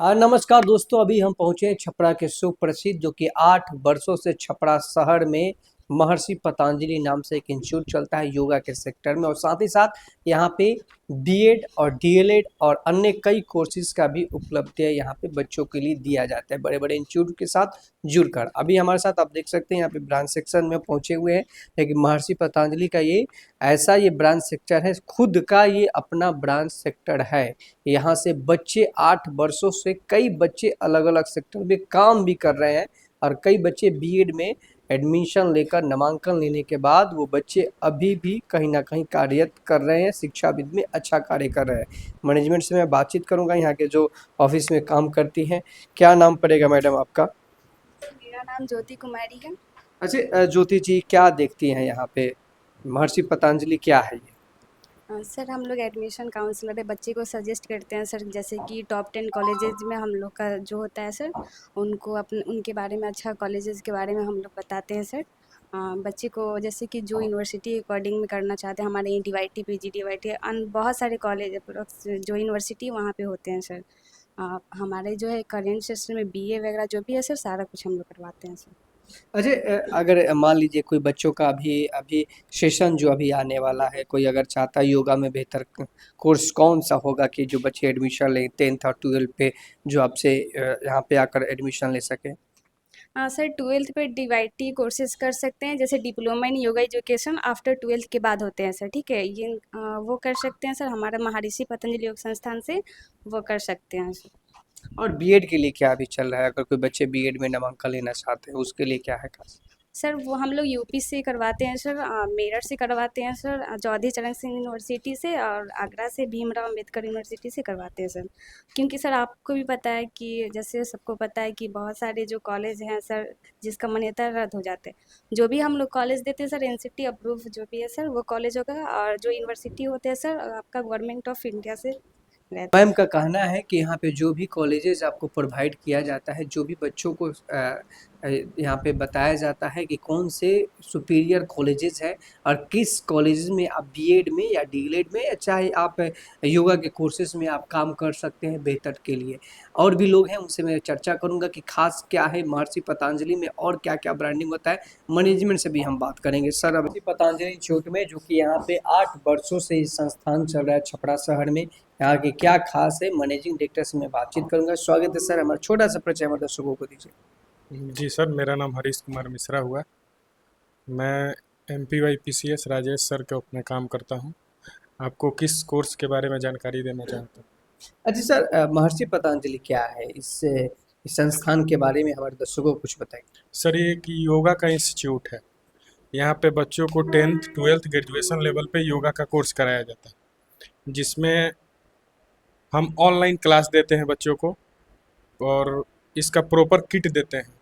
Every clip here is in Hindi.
नमस्कार दोस्तों, अभी हम पहुंचे हैं छपरा के सुप्रसिद्ध जो कि 8 वर्षों से छपरा शहर में महर्षि पतंजलि नाम से एक इंस्टीट्यूट चलता है योगा के सेक्टर में। और साथ ही साथ यहाँ पे बीएड और डीएलएड और अन्य कई कोर्सेज का भी उपलब्ध है यहाँ पे बच्चों के लिए दिया जाता है बड़े बड़े इंस्टीट्यूट के साथ जुड़कर। अभी हमारे साथ आप देख सकते हैं यहाँ पे ब्रांच सेक्शन में पहुंचे हुए हैं, लेकिन महर्षि पतंजलि का ये ब्रांच सेक्टर है, खुद का ये अपना ब्रांच सेक्टर है। यहाँ से बच्चे 8 वर्षों से कई बच्चे अलग अलग सेक्टर में काम भी कर रहे हैं और कई बच्चे बीएड में एडमिशन लेकर नामांकन लेने के बाद वो बच्चे अभी भी कहीं ना कहीं कार्यरत कर रहे हैं, शिक्षाविद में अच्छा कार्य कर रहे हैं। मैनेजमेंट से मैं बातचीत करूंगा, यहाँ के जो ऑफिस में काम करती हैं। क्या नाम पड़ेगा मैडम आपका? मेरा नाम ज्योति कुमारी है। अच्छा ज्योति जी, क्या देखती हैं यहाँ पे महर्षि पतंजलि क्या है ये? सर हम लोग एडमिशन काउंसलर है, बच्चे को सजेस्ट करते हैं सर, जैसे कि टॉप 10 कॉलेजेस में हम लोग का जो होता है सर, उनको अपने उनके बारे में अच्छा कॉलेजेस के बारे में हम लोग बताते हैं सर। बच्चे को जैसे कि जो यूनिवर्सिटी अकॉर्डिंग में करना चाहते हैं, हमारे यहाँ डीवाईटी पीजीडीवाईटी बहुत सारे कॉलेज जो यूनिवर्सिटी वहाँ पे होते हैं सर। हमारे जो है करेंट सेशन में बीए वगैरह जो भी है सर, सारा कुछ हम लोग करवाते हैं सर। अच्छा अगर मान लीजिए कोई बच्चों का अभी अभी सेशन जो अभी आने वाला है, कोई अगर चाहता है योगा में बेहतर कोर्स कौन सा होगा कि जो बच्चे एडमिशन लें 10th और 12th पे, जो आपसे यहाँ पे आकर एडमिशन ले सके? हाँ सर, 12th पे डीवाईटी कोर्सेज कर सकते हैं, जैसे diploma in yoga education after 12th के बाद होते हैं सर, ठीक है। वो कर सकते हैं सर, हमारा महर्षि पतंजलि योग संस्थान से वो कर सकते हैं सर। और बीएड के लिए क्या अभी चल रहा है, अगर कोई बच्चे बीएड में नामांकन लेना चाहते हैं उसके लिए क्या है खास? सर वो हम लोग यूपी से करवाते हैं सर, मेरठ से करवाते हैं सर, चौधरी चरण सिंह यूनिवर्सिटी से, और आगरा से भीमराव अम्बेडकर यूनिवर्सिटी से करवाते हैं सर। क्योंकि सर आपको भी पता है कि जैसे सबको पता है कि बहुत सारे जो कॉलेज हैं सर, जिसका मान्यता रद्द हो जाते हैं। जो भी हम लोग कॉलेज देते हैं सर, एनसीटी अप्रूव जो भी है सर, वो कॉलेज होगा। और जो यूनिवर्सिटी होते हैं सर, आपका गवर्नमेंट ऑफ इंडिया से रहते मैम हैं। का कहना है कि यहाँ पे जो भी कॉलेजेस आपको प्रोवाइड किया जाता है, जो भी बच्चों को यहाँ पे बताया जाता है कि कौन से सुपीरियर कॉलेजेस है और किस कॉलेजेस में आप बीएड में या डीएलएड में या चाहे आप योगा के कोर्सेज में आप काम कर सकते हैं बेहतर के लिए। और भी लोग हैं, उनसे मैं चर्चा करूंगा कि खास क्या है महर्षि पतंजलि में और क्या क्या ब्रांडिंग होता है। मैनेजमेंट से भी हम बात करेंगे। सर, अभी पतंजलि इंस्टीट्यूट में जो कि यहाँ पे 8 वर्षों से ये संस्थान चल रहा है छपरा शहर में, यहाँ के क्या खास है, मैनेजिंग डायरेक्टर से मैं बातचीत करूंगा। स्वागत है सर, हमारा छोटा सा परिचय हमारे दर्शकों को दीजिए। जी सर, मेरा नाम हरीश कुमार मिश्रा हुआ। मैं MPYPCS राजेश सर के में काम करता हूँ। आपको किस कोर्स के बारे में जानकारी देना चाहता हूँ? अच्छा सर, महर्षि पतंजलि क्या है, इस संस्थान के बारे में हमारे दर्शकों को कुछ बताइए। सर ये एक योगा का इंस्टीट्यूट है। यहाँ पे बच्चों को 10th 12th ग्रेजुएशन लेवल पे योगा का कोर्स कराया जाता है, जिसमें हम ऑनलाइन क्लास देते हैं बच्चों को, और इसका प्रॉपर किट देते हैं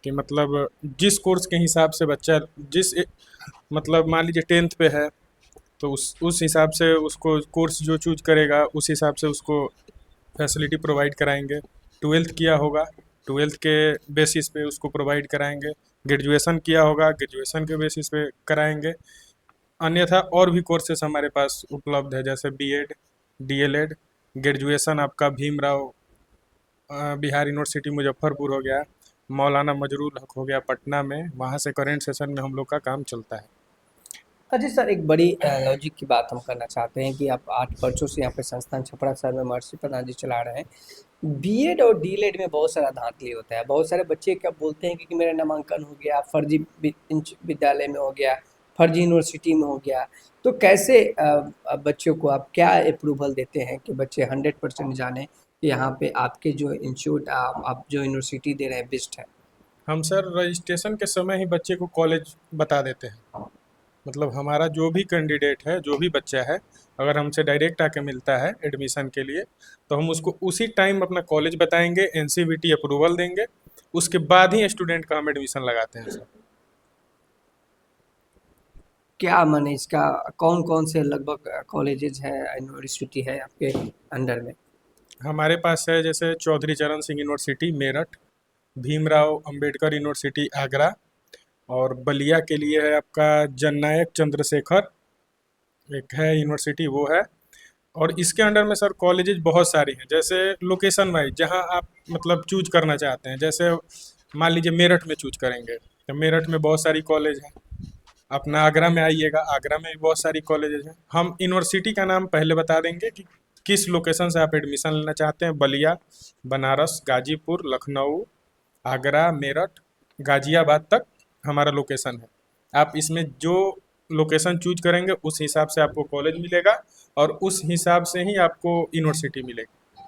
कि मतलब जिस कोर्स के हिसाब से बच्चा मतलब मान लीजिए 10th पे है, तो उस हिसाब से उसको कोर्स जो चूज करेगा उस हिसाब से उसको फैसिलिटी प्रोवाइड कराएंगे। 12th किया होगा, 12th के बेसिस पे उसको प्रोवाइड कराएंगे। ग्रेजुएशन किया होगा, ग्रेजुएशन के बेसिस पे कराएंगे। अन्यथा और भी कोर्सेस हमारे पास उपलब्ध है, जैसे बीएड, डीएलएड, ग्रेजुएशन आपका भीमराव बिहार यूनिवर्सिटी मुजफ्फरपुर हो गया, मौलाना मजरूल हक हो गया पटना में, वहाँ से करेंट सेशन में हम लोग का काम चलता है। अच्छा सर, एक बड़ी लॉजिक की बात हम करना चाहते हैं कि आप 8 वर्षों से यहाँ पे संस्थान छपरा शहर में महर्षि पतंजलि चला रहे हैं। बीएड और डीएलएड में बहुत सारा धांधली होता है, बहुत सारे बच्चे क्या बोलते हैं कि मेरा नामांकन हो गया फर्जी विद्यालय में हो गया, फर्जी यूनिवर्सिटी में हो गया। तो कैसे बच्चों को आप क्या अप्रूवल देते हैं कि बच्चे 100% जाने कि यहाँ पे आपके जो इंस्टीट्यूट आप जो यूनिवर्सिटी दे रहे हैं बेस्ट है? हम सर रजिस्ट्रेशन के समय ही बच्चे को कॉलेज बता देते हैं। मतलब हमारा जो भी कैंडिडेट है, जो भी बच्चा है, अगर हमसे डायरेक्ट आके मिलता है एडमिशन के लिए, तो हम उसको उसी टाइम अपना कॉलेज बताएंगे, एनसीवीटी अप्रूवल देंगे, उसके बाद ही स्टूडेंट का हम एडमिशन लगाते हैं सर। क्या माने इसका, कौन कौन से लगभग कॉलेजेस है यूनिवर्सिटी है आपके अंडर में? हमारे पास है जैसे चौधरी चरण सिंह यूनिवर्सिटी मेरठ, भीमराव अंबेडकर यूनिवर्सिटी आगरा, और बलिया के लिए है आपका जननायक चंद्रशेखर एक है यूनिवर्सिटी, वो है। और इसके अंडर में सर कॉलेजेस बहुत सारी हैं, जैसे लोकेशन वाइज जहाँ आप मतलब चूज करना चाहते हैं। जैसे मान लीजिए मेरठ में चूज करेंगे तो मेरठ में बहुत सारी कॉलेज हैं। अपना आगरा में आइएगा, आगरा में भी बहुत सारी कॉलेजेस हैं। हम यूनिवर्सिटी का नाम पहले बता देंगे कि किस लोकेशन से आप एडमिशन लेना चाहते हैं। बलिया, बनारस, गाजीपुर, लखनऊ, आगरा, मेरठ, गाजियाबाद तक हमारा लोकेशन है। आप इसमें जो लोकेशन चूज करेंगे उस हिसाब से आपको कॉलेज मिलेगा और उस हिसाब से ही आपको यूनिवर्सिटी मिलेगी।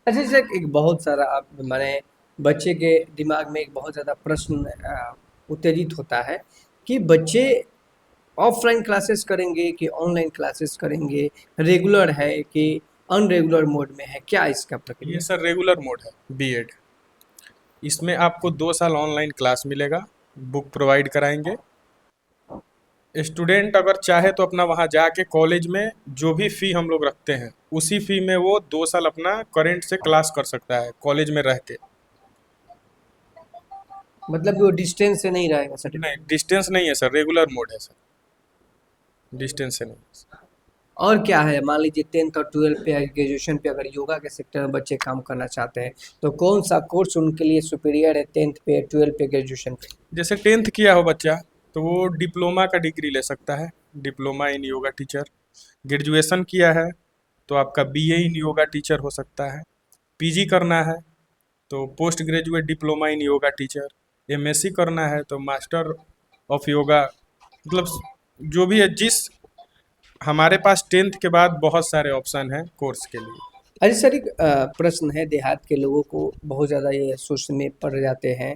अच्छा सर, एक बहुत सारा आप माने बच्चे के दिमाग में एक बहुत ज़्यादा प्रश्न उत्तेजित होता है कि बच्चे ऑफलाइन क्लासेस करेंगे कि ऑनलाइन क्लासेस करेंगे, रेगुलर है कि अनरेगुलर मोड में है, क्या इसका ये प्रक्रिया? सर रेगुलर मोड है बीएड। इसमें आपको 2 साल ऑनलाइन क्लास मिलेगा, बुक प्रोवाइड कराएंगे। स्टूडेंट अगर चाहे तो अपना वहाँ जाके कॉलेज में जो भी फ़ी हम लोग रखते हैं उसी फ़ी में वो 2 साल अपना करेंट से क्लास कर सकता है कॉलेज में रह के। मतलब वो डिस्टेंस से नहीं रहेगा नहीं, सर्टिफिकेट। डिस्टेंस नहीं है सर, रेगुलर मोड है सर, डिस्टेंस से नहीं। और क्या है, मान लीजिए 10th और 12th पे या ग्रेजुएशन पे अगर योगा के सेक्टर में बच्चे काम करना चाहते हैं तो कौन सा कोर्स उनके लिए सुपीरियर है 10th पे, 12th पे, ग्रेजुएशन पे? जैसे 10th किया हो बच्चा तो वो डिप्लोमा का डिग्री ले सकता है, diploma in yoga teacher. Graduation किया है तो आपका बीए इन योगा टीचर हो सकता है। पीजी करना है तो post graduate diploma in yoga teacher. MSc करना है तो मास्टर ऑफ योगा। मतलब जो भी है, जिस हमारे पास 10th के बाद बहुत सारे ऑप्शन हैं कोर्स के लिए। अच्छा सर, एक प्रश्न है, देहात के लोगों को बहुत ज़्यादा ये सोचने में पड़ जाते हैं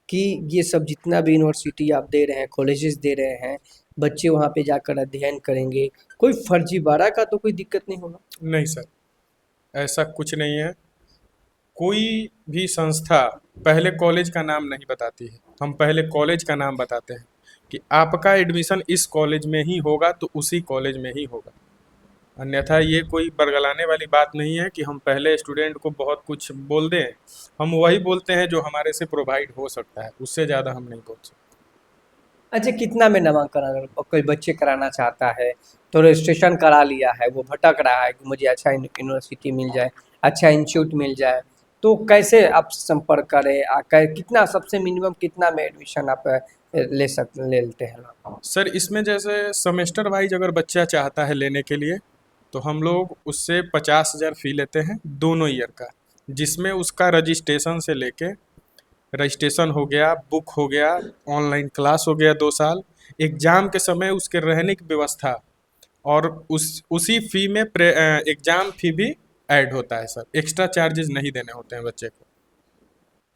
कि ये सब जितना भी यूनिवर्सिटी आप दे रहे हैं, कॉलेजेस दे रहे हैं, बच्चे वहाँ पे जाकर अध्ययन करेंगे, कोई फर्जीवाड़ा का तो कोई दिक्कत नहीं होगा? नहीं सर, ऐसा कुछ नहीं है। कोई भी संस्था पहले कॉलेज का नाम नहीं बताती है, हम पहले कॉलेज का नाम बताते हैं कि आपका एडमिशन इस कॉलेज में ही होगा तो उसी कॉलेज में ही होगा। अन्यथा ये कोई बरगलाने वाली बात नहीं है कि हम पहले स्टूडेंट को बहुत कुछ बोल दें। हम वही बोलते हैं जो हमारे से प्रोवाइड हो सकता है, उससे ज़्यादा हम नहीं बोल सकते। अच्छा, कितना में नामांकन अगर कोई बच्चे कराना चाहता है तो रजिस्ट्रेशन करा लिया है, वो भटक रहा है कि मुझे अच्छा यूनिवर्सिटी मिल जाए, अच्छा इंस्टीट्यूट मिल जाए, तो कैसे आप संपर्क करें? कितना सबसे मिनिमम कितना में एडमिशन आप ले लेते हैं लोग? सर इसमें जैसे सेमेस्टर वाइज अगर बच्चा चाहता है लेने के लिए तो हम लोग उससे 50,000 फ़ी लेते हैं दोनों ईयर का, जिसमें उसका रजिस्ट्रेशन से लेके रजिस्ट्रेशन हो गया, बुक हो गया, ऑनलाइन क्लास हो गया 2 साल, एग्ज़ाम के समय उसके रहने की व्यवस्था और उसी फ़ी में एग्ज़ाम फ़ी भी ऐड होता है सर। एक्स्ट्रा चार्जेस नहीं देने होते हैं बच्चे को।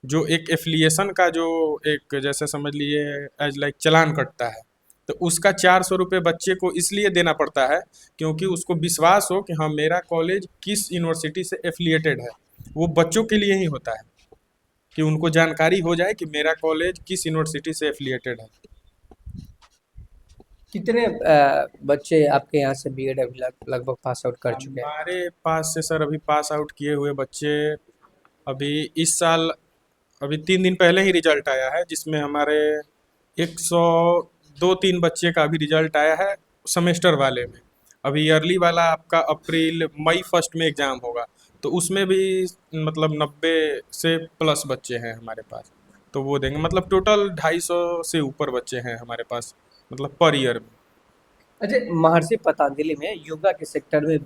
जो एक एफिलिएशन का जो एक जैसे समझ लीजिए एज लाइक चालान कटता है तो उसका 400 रुपये बच्चे को इसलिए देना पड़ता है क्योंकि उसको विश्वास हो कि हाँ मेरा कॉलेज किस यूनिवर्सिटी से एफिलिएटेड है। वो बच्चों के लिए ही होता है कि उनको जानकारी हो जाए कि मेरा कॉलेज किस यूनिवर्सिटी से एफिलिएटेड है। कितने बच्चे आपके यहाँ से बीएड अभी लगभग पास आउट कर चुके हैं? हमारे पास से सर अभी पास आउट किए हुए बच्चे अभी इस साल अभी 3 दिन पहले ही रिजल्ट आया है, जिसमें हमारे 102-3 बच्चे का अभी रिजल्ट आया है सेमेस्टर वाले में। अभी ईयरली वाला आपका अप्रैल मई फर्स्ट में एग्ज़ाम होगा तो उसमें भी मतलब 90 से प्लस बच्चे हैं हमारे पास, तो वो देंगे। मतलब टोटल 250 से ऊपर बच्चे हैं हमारे पास, मतलब पर ईयर में। अच्छा, महर्षि पतंजलि में योगा के सेक्टर में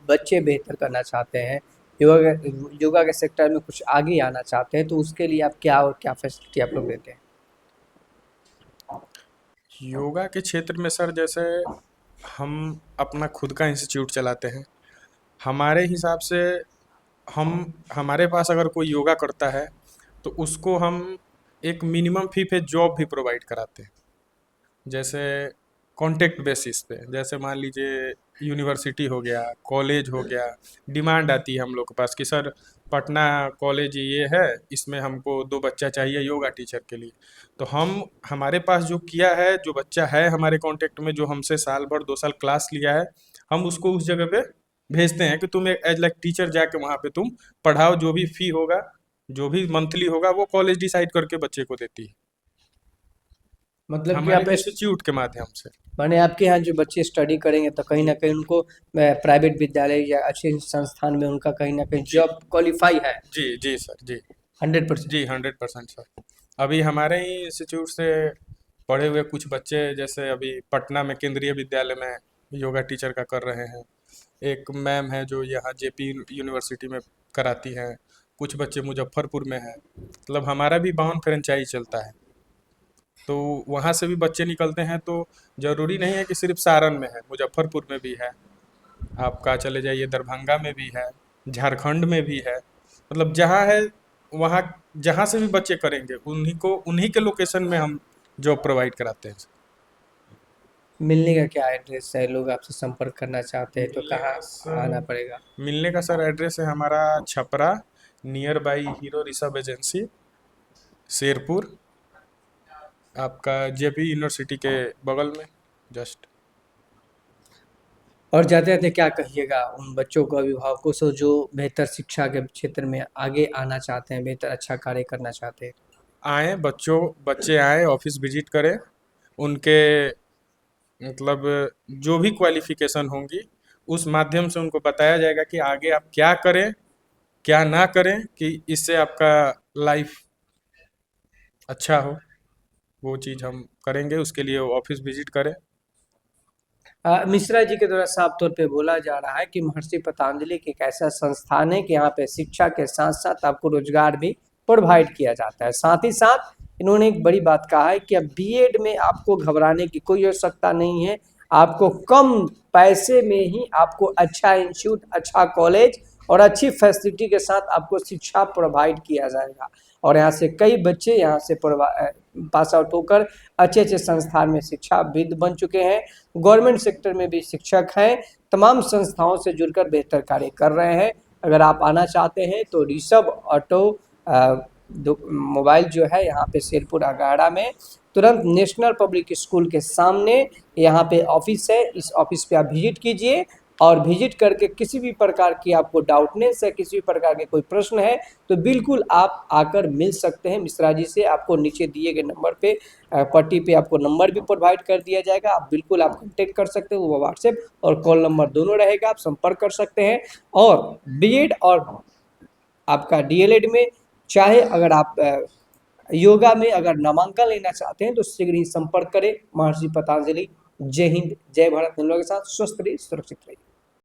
बच्चे बेहतर करना चाहते हैं, योगा के सेक्टर में कुछ आगे आना चाहते हैं, तो उसके लिए आप क्या और क्या फैसिलिटी आप लोग देते हैं? योगा के क्षेत्र में सर जैसे हम अपना खुद का इंस्टीट्यूट चलाते हैं। हमारे हिसाब से हम हमारे पास अगर कोई योगा करता है तो उसको हम एक मिनिमम फ़ी पे जॉब भी प्रोवाइड कराते हैं। जैसे कॉन्ट्रैक्ट बेसिस पे, जैसे मान लीजिए यूनिवर्सिटी हो गया, कॉलेज हो गया, डिमांड आती है हम लोग के पास कि सर पटना कॉलेज ये है, इसमें हमको 2 बच्चा चाहिए योगा टीचर के लिए। तो हम हमारे पास जो किया है, जो बच्चा है हमारे कॉन्टैक्ट में जो हमसे साल भर 2 साल क्लास लिया है, हम उसको उस जगह पे भेजते हैं कि तुम एज लाइक टीचर जाके वहाँ पे तुम पढ़ाओ। जो भी फ़ी होगा, जो भी मंथली होगा वो कॉलेज डिसाइड करके बच्चे को देती है। मतलब कि हमारे आप इंस्टीट्यूट के माध्यम से। माने आपके यहाँ जो बच्चे स्टडी करेंगे तो कहीं ना कहीं उनको प्राइवेट विद्यालय या अच्छे संस्थान में उनका कहीं ना कहीं जी जॉब क्वालिफाई है जी जी सर जी 100%। जी 100% सर। अभी हमारे ही इंस्टीट्यूट से पढ़े हुए कुछ बच्चे जैसे अभी पटना में केंद्रीय विद्यालय में योगा टीचर का कर रहे हैं। एक मैम है जो यहाँ जेपी यूनिवर्सिटी में कराती हैं। कुछ बच्चे मुजफ्फरपुर में हैं। मतलब हमारा भी बावन फ्रेंचाइज चलता है, तो वहाँ से भी बच्चे निकलते हैं। तो ज़रूरी नहीं है कि सिर्फ सारण में है, मुजफ्फरपुर में भी है, आपका चले जाइए दरभंगा में भी है, झारखंड में भी है। मतलब जहाँ है वहाँ, जहाँ से भी बच्चे करेंगे उन्हीं के लोकेशन में हम जॉब प्रोवाइड कराते हैं। मिलने का क्या एड्रेस है, लोग आपसे संपर्क करना चाहते हैं तो मिलने कहाँ का आना सर पड़ेगा? मिलने का सर एड्रेस है हमारा Chhapra, near by Hero reserve agency, Sherpur, आपका जेपी यूनिवर्सिटी के बगल में जस्ट। और जाते जाते क्या कहिएगा उन बच्चों को, अभिभावकों से जो बेहतर शिक्षा के क्षेत्र में आगे आना चाहते हैं, बेहतर अच्छा कार्य करना चाहते हैं? आए बच्चे आए, ऑफिस विजिट करें, उनके मतलब जो भी क्वालिफिकेशन होंगी उस माध्यम से उनको बताया जाएगा कि आगे आप क्या करें क्या ना करें कि इससे आपका लाइफ अच्छा हो। वो चीज़ हम करेंगे, उसके लिए ऑफिस विजिट करें। मिश्रा जी के द्वारा साफ तौर पे बोला जा रहा है कि महर्षि पतंजलि एक ऐसा संस्थान है कि यहाँ पे शिक्षा के साथ साथ आपको रोजगार भी प्रोवाइड किया जाता है। साथ ही साथ इन्होंने एक बड़ी बात कहा है कि अब बीएड में आपको घबराने की कोई आवश्यकता नहीं है। आपको कम पैसे में ही आपको अच्छा इंस्टीट्यूट, अच्छा कॉलेज और अच्छी फैसिलिटी के साथ आपको शिक्षा प्रोवाइड किया जाएगा। और यहाँ से कई बच्चे यहाँ से पास आउट होकर अच्छे अच्छे संस्थान में शिक्षाविद बन चुके हैं। गवर्नमेंट सेक्टर में भी शिक्षक हैं। तमाम संस्थाओं से जुड़कर बेहतर कार्य कर रहे हैं। अगर आप आना चाहते हैं तो ऋषभ ऑटो मोबाइल जो है यहाँ पे शेरपुर अगाड़ा में तुरंत नेशनल पब्लिक स्कूल के सामने यहाँ पे ऑफिस है। इस ऑफिस पे आप विजिट कीजिए और विजिट करके किसी भी प्रकार की आपको डाउटनेस है, किसी भी प्रकार के कोई प्रश्न है तो बिल्कुल आप आकर मिल सकते हैं मिश्रा जी से। आपको नीचे दिए गए नंबर पे पट्टी पे आपको नंबर भी प्रोवाइड कर दिया जाएगा। आप बिल्कुल आप कॉन्टेक्ट कर सकते हो, वो व्हाट्सएप और कॉल नंबर दोनों रहेगा, आप संपर्क कर सकते हैं। और बीएड और आपका डीएलएड में चाहे अगर आप योगा में अगर नामांकन लेना चाहते हैं तो शीघ्र ही संपर्क करें महर्षि पतंजलि। जय हिंद, जय भारत। इन लोगों के साथ स्वस्थ रहिए, सुरक्षित रहिए।